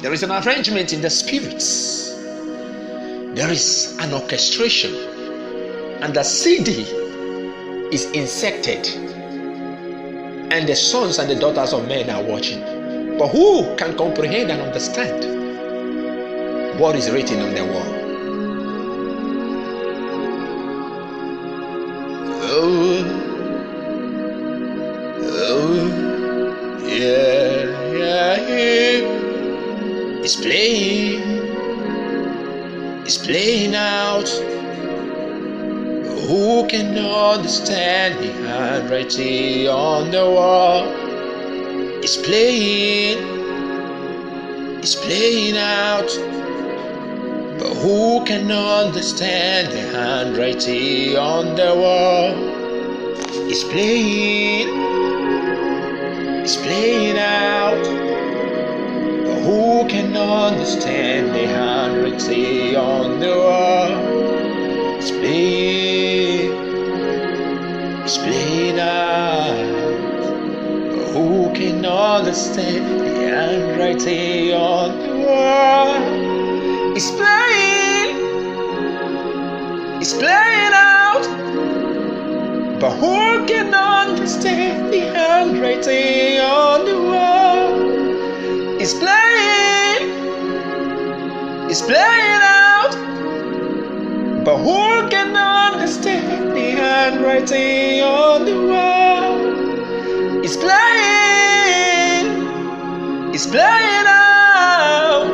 There is an arrangement in the spirits. There is an orchestration, and the CD is insected, and the sons and the daughters of men are watching. But who can comprehend and understand what is written on the wall? It's playing out. Who can understand the handwriting on the wall? It's playing out. But who can understand the handwriting on the wall? It's playing out. But who can understand the handwriting on the wall? It's playing out. But who can understand the handwriting on the wall? It's playing out. But who can understand the handwriting on the wall? It's playing out. But who can understand the handwriting on the wall? It's playing out.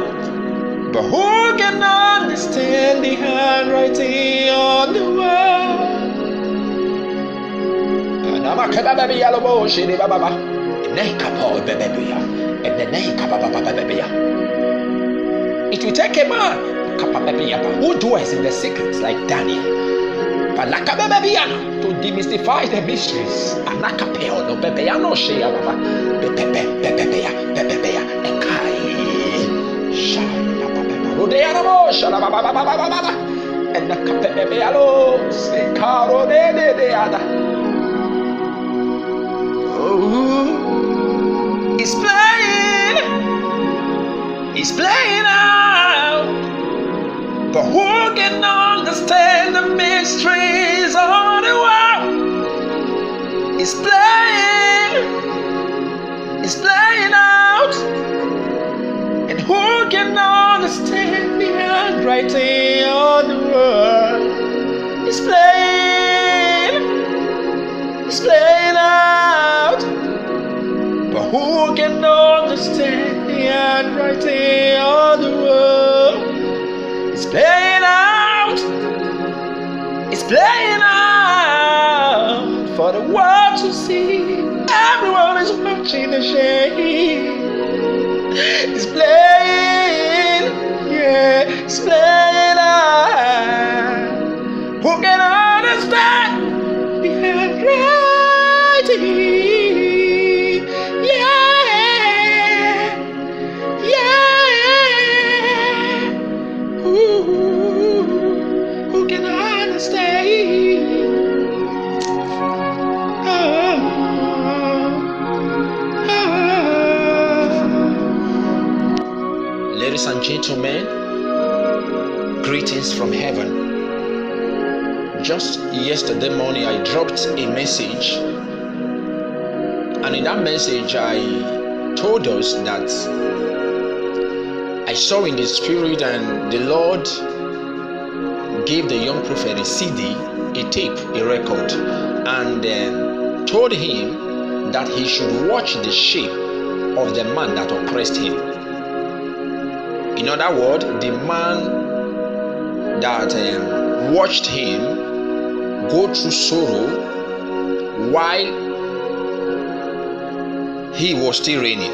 But who can understand the handwriting on the wall? It will take a man who dwells in the secrets like Daniel to demystify the mysteries. It's playing out. But who can understand the mysteries of the world? It's playing out. And who can understand the handwriting on the world? It's playing out. But who can understand the handwriting on the world? It's playing out. It's playing out for the world to see. Everyone is watching the shade. It's playing, yeah, it's playing out. Who can understand the handwriting? Ladies and gentlemen, greetings from heaven. Just yesterday morning I dropped a message, and in that message I told us that I saw in the spirit, and the Lord gave the young prophet a CD, a tape, a record, and told him that he should watch the shape of the man that oppressed him. In other words, the man that watched him go through sorrow while he was still reigning.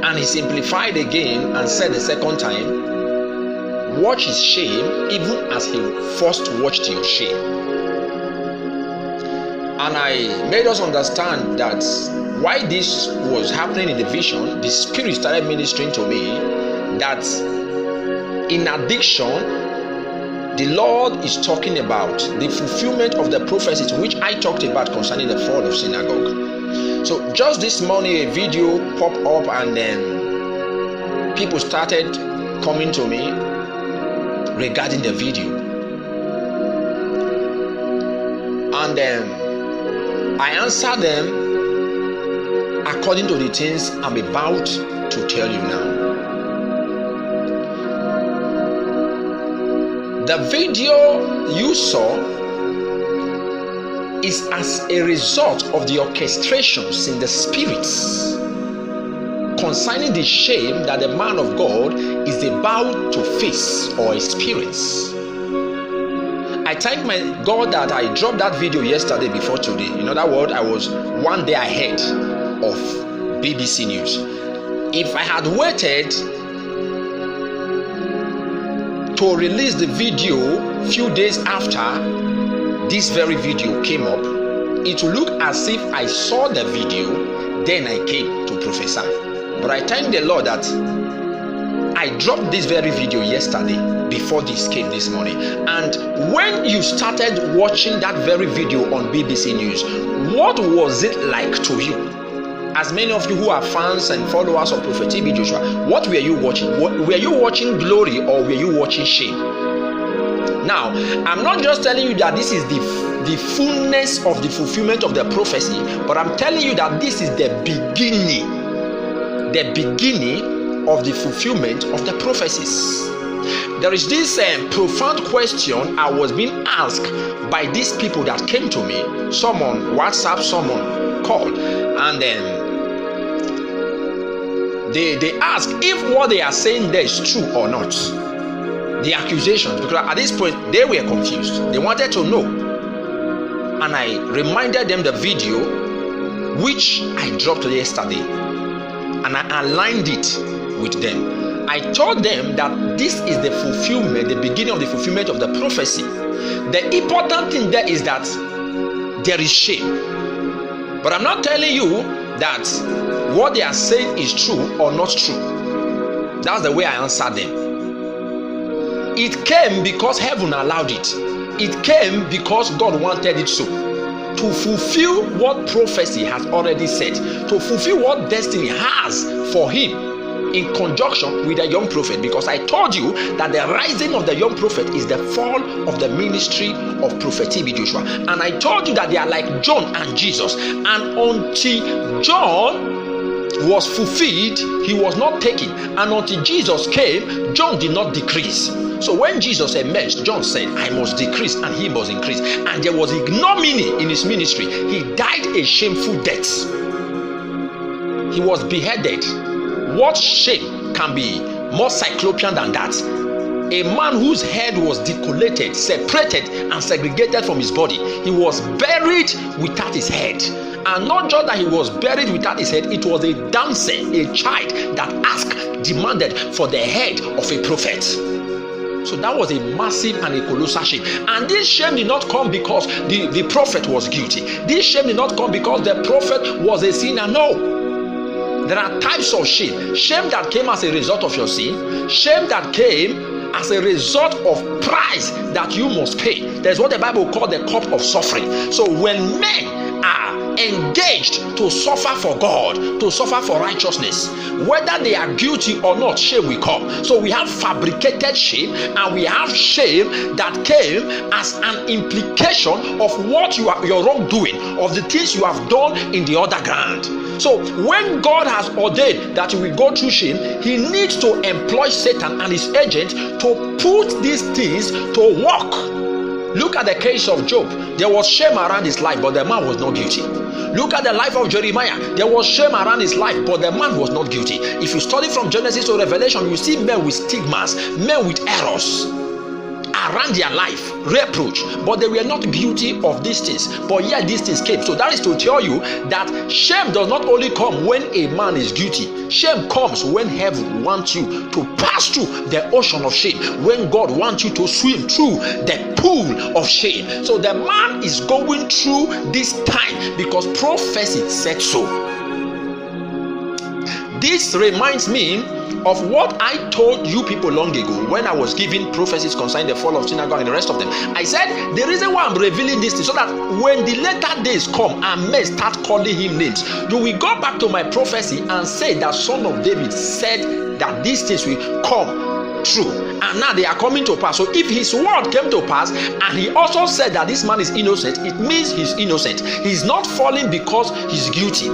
And he simplified again and said the second time, watch his shame even as he first watched your shame. And I made us understand that while this was happening in the vision, the Spirit started ministering to me that in addiction, the Lord is talking about the fulfillment of the prophecies which I talked about concerning the fall of Synagogue. So just this morning a video popped up, and then people started coming to me regarding the video. And I answered them according to the things I'm about to tell you now. The video you saw is as a result of the orchestrations in the spirits concerning the shame that the man of God is about to face or experience. I thank my God that I dropped that video yesterday before today. In other words, I was one day ahead of BBC News. If I had waited to release the video few days after this very video came up, it will look as if I saw the video, then I came to prophesy. But I thank the Lord that I dropped this very video yesterday before this came this morning. And when you started watching that very video on BBC News, what was it like to you? As many of you who are fans and followers of Prophetic Joshua, what were you watching? Were you watching glory or were you watching shame? Now, I'm not just telling you that this is the fullness of the fulfillment of the prophecy, but I'm telling you that this is the beginning of the fulfillment of the prophecies. There is this profound question I was being asked by these people that came to me. Someone WhatsApp, someone called, and then they ask if what they are saying there is true or not. The accusations, because at this point they were confused. They wanted to know, and I reminded them the video which I dropped yesterday, and I aligned it with them. I told them that this is the fulfillment, the beginning of the fulfillment of the prophecy. The important thing there is that there is shame. But I'm not telling you that what they are saying is true or not true. That's the way I answered them. It came because heaven allowed it. It came because God wanted it so. To fulfill what prophecy has already said. To fulfill what destiny has for him in conjunction with the young prophet. Because I told you that the rising of the young prophet is the fall of the ministry of Prophetic Joshua. And I told you that they are like John and Jesus. And until John was fulfilled, he was not taken. And until Jesus came, John did not decrease. So when Jesus emerged, John said, I must decrease and he must increase. And there was ignominy in his ministry. He died a shameful death. He was beheaded. What shame can be more cyclopean than that? A man whose head was decollated, separated and segregated from his body. He was buried without his head. And not just that he was buried without his head, it was a damsel, a child that demanded for the head of a prophet. So that was a massive and a colossal shame. And this shame did not come because the prophet was guilty. This shame did not come because the prophet was a sinner. No. There are types of shame. Shame that came as a result of your sin. Shame that came as a result of price that you must pay. There's what the Bible calls the cup of suffering. So when men are engaged to suffer for God, to suffer for righteousness, whether they are guilty or not, shame will come. So we have fabricated shame, and we have shame that came as an implication of what your wrongdoing, of the things you have done in the other ground. So when God has ordained that you will go through shame, he needs to employ Satan and his agent to put these things to work. Look at the case of Job. There was shame around his life, but the man was not guilty. Look at the life of Jeremiah. There was shame around his life, but the man was not guilty. If you study from Genesis to Revelation, you see men with stigmas, men with errors around their life, reproach, but they were not guilty of these things. But yet these things came. So that is to tell you that shame does not only come when a man is guilty. Shame comes when heaven wants you to pass through the ocean of shame, when God wants you to swim through the pool of shame. So the man is going through this time because prophecy said so. This reminds me of what I told you people long ago when I was giving prophecies concerning the fall of synagogue and the rest of them. I said the reason why I'm revealing this is so that when the later days come and men start calling him names, you will go back to my prophecy and say that Son of David said that these things will come true, and now they are coming to pass. So if his word came to pass and he also said that this man is innocent, it means he's innocent. He's not falling because he's guilty.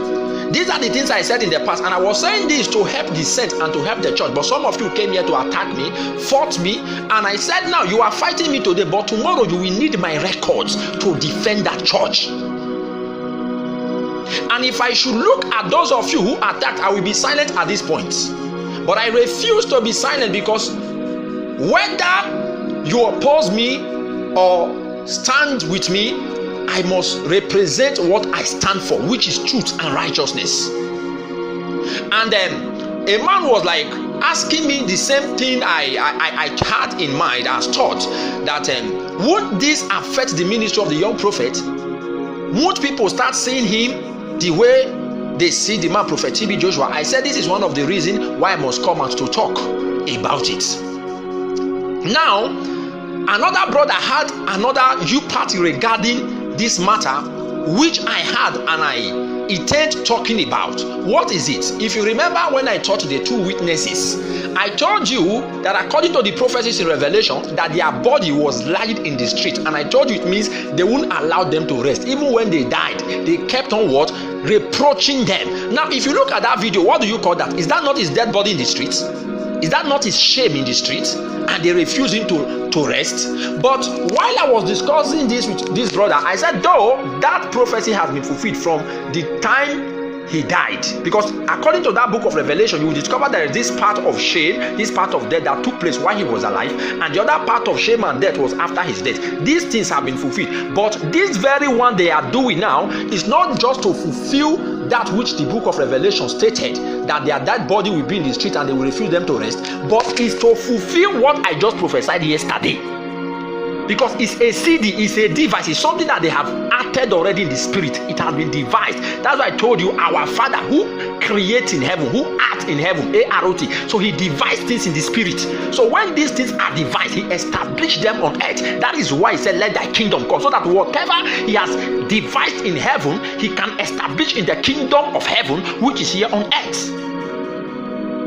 These are the things I said in the past, and I was saying this to help the saints and to help the church. But some of you came here to attack me, fought me, and I said, now you are fighting me today, but tomorrow you will need my records to defend that church. And if I should look at those of you who attacked, I will be silent at this point. But I refuse to be silent, because whether you oppose me or stand with me, I must represent what I stand for, which is truth and righteousness. And a man was like asking me the same thing I had in mind as thought, that would this affect the ministry of the young prophet? Would people start seeing him the way they see the man Prophet TB Joshua? I said this is one of the reasons why I must come out to talk about it. Now, another brother had another party regarding this matter, which I had and I intend talking about. What is it? If you remember when I taught the two witnesses, I told you that according to the prophecies in Revelation, that their body was lying in the street, and I told you it means they wouldn't allow them to rest. Even when they died, they kept on what? Reproaching them. Now, if you look at that video, what do you call that? Is that not his dead body in the streets? Is that not his shame in the streets? And they refuse him to rest. But while I was discussing this with this brother, I said, though that prophecy has been fulfilled from the time he died, because according to that book of Revelation, you will discover there is this part of shame, this part of death that took place while he was alive, and the other part of shame and death was after his death. These things have been fulfilled, but this very one they are doing now is not just to fulfill that which the book of Revelation stated, that their dead body will be in the street and they will refuse them to rest, but is to fulfill what I just prophesied yesterday. Because it's a CD, it's a device, it's something that they have acted already in the spirit. It has been devised. That's why I told you, our Father who creates in heaven, who acts in heaven, A-R-O-T. So he devised things in the spirit. So when these things are devised, he established them on earth. That is why he said, let thy kingdom come. So that whatever he has devised in heaven, he can establish in the kingdom of heaven, which is here on earth.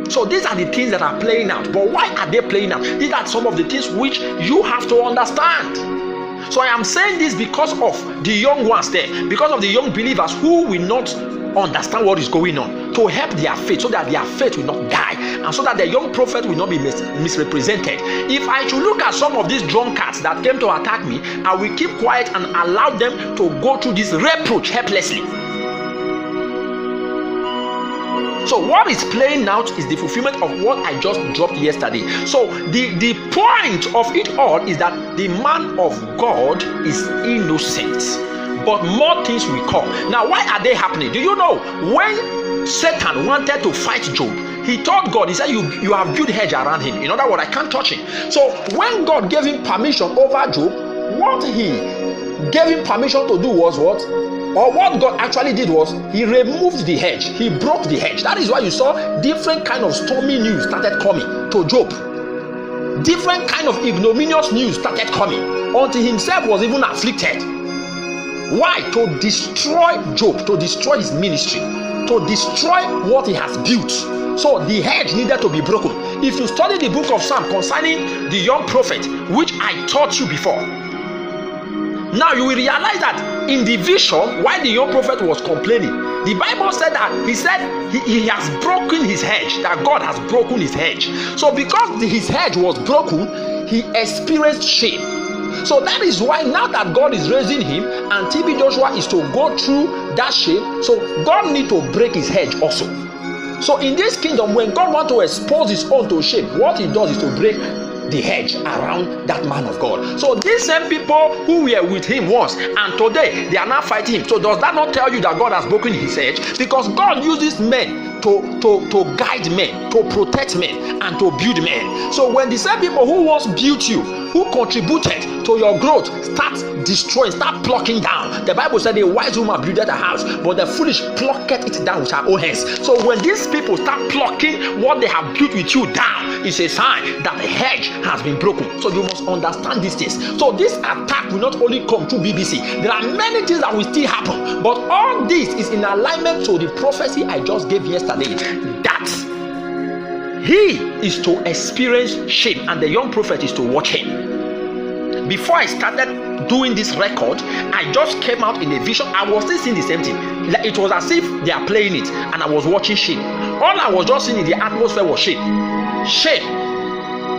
So these are the things that are playing out. But why are they playing out? These are some of the things which you have to understand. So I am saying this because of the young ones there, because of the young believers who will not understand what is going on, to help their faith, so that their faith will not die, and so that the young prophet will not be misrepresented. If I should look at some of these drunkards that came to attack me, I will keep quiet and allow them to go through this reproach helplessly. So what is playing out is the fulfillment of what I just dropped yesterday. So the point of it all is that the man of God is innocent, but more things will come. Now, why are they happening? Do you know when Satan wanted to fight Job, he told God, he said, you have built hedge around him. In other words, I can't touch him. So when God gave him permission over Job, what he gave him permission to do was what? Or what God actually did was, he removed the hedge. He broke the hedge. That is why you saw different kind of stormy news started coming to Job. Different kind of ignominious news started coming, until himself was even afflicted. Why? To destroy Job, to destroy his ministry, to destroy what he has built. So the hedge needed to be broken. If you study the book of Psalm concerning the young prophet, which I taught you before, now you will realize that in the vision, while the young prophet was complaining, the Bible said that he has broken his hedge, that God has broken his hedge. So because his hedge was broken, he experienced shame. So that is why now that God is raising him, and TB Joshua is to go through that shame, so God need to break his hedge also. So in this kingdom, when God wants to expose his own to shame, what he does is to break the hedge around that man of God. So these same people who were with him once, and today they are now fighting him. So does that not tell you that God has broken his hedge? Because God uses men to guide men, to protect men, and to build men. So when the same people who once built you, who contributed to your growth start destroying, start plucking down. The Bible said a wise woman builded a house, but the foolish plucked it down with her own hands. So when these people start plucking what they have built with you down, it's a sign that the hedge has been broken. So you must understand these things. So this attack will not only come through BBC. There are many things that will still happen, but all this is in alignment to the prophecy I just gave yesterday, that he is to experience shame and the young prophet is to watch him. Before I started doing this record, I just came out in a vision. I was still seeing the same thing. It was as if they are playing it and I was watching shame. All I was just seeing in the atmosphere was shame. Shame.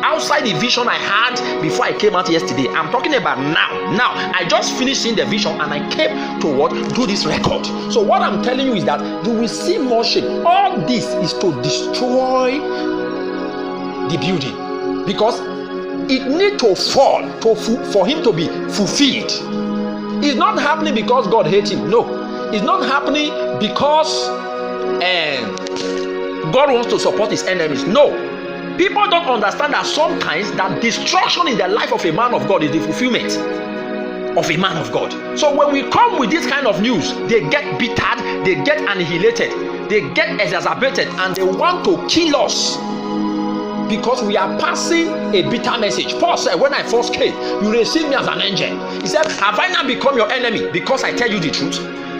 Outside the vision I had before I came out yesterday, I'm talking about now. I just finished seeing the vision and I came to do this record. So what I'm telling you is that you will see more shame. All this is to destroy the building, because it needs to fall for him to be fulfilled. It's not happening because God hates him. No, it's not happening because God wants to support his enemies. No. People don't understand that sometimes that destruction in the life of a man of God is the fulfillment of a man of God. So when we come with this kind of news, they get bittered, they get annihilated, they get exacerbated, and they want to kill us because we are passing a bitter message. Paul said, when I first came, you received me as an angel. He said, have I now become your enemy because I tell you the truth?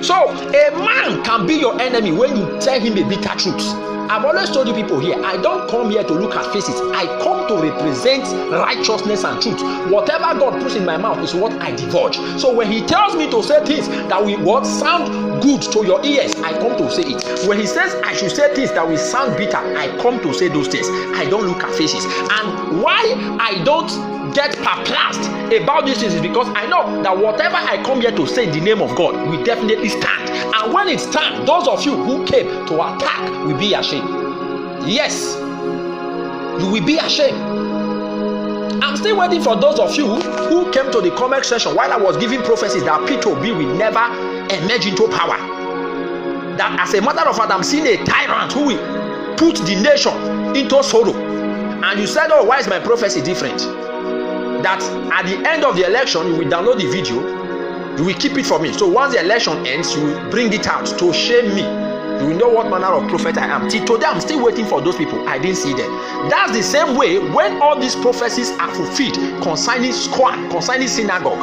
So a man can be your enemy when you tell him a bitter truth. I've always told you people here, I don't come here to look at faces. I come to represent righteousness and truth. Whatever God puts in my mouth is what I divulge. So when he tells me to say things that will sound good to your ears, I come to say it. When he says I should say things that will sound bitter, I come to say those things. I don't look at faces. And why I don't get perplexed about this is because I know that whatever I come here to say in the name of God will definitely stand. And when it stands, those of you who came to attack will be ashamed. Yes, you will be ashamed. I'm still waiting for those of you who came to the comment section while I was giving prophecies that Peter B will never emerge into power. That as a matter of fact, I'm seeing a tyrant who will put the nation into sorrow. And you said, oh, why is my prophecy different? That at the end of the election, you will download the video, you will keep it for me. So once the election ends, you will bring it out to shame me. You will know what manner of prophet I am. Till today, I'm still waiting for those people. I didn't see them. That's the same way when all these prophecies are fulfilled concerning squad, concerning synagogue.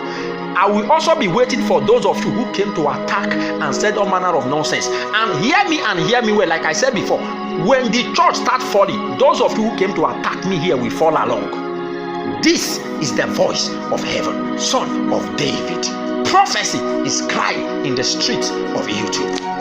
I will also be waiting for those of you who came to attack and said all manner of nonsense. And hear me well, like I said before. When the church starts falling, those of you who came to attack me here will fall along. This is the voice of heaven, Son of David. Prophecy is crying in the streets of YouTube.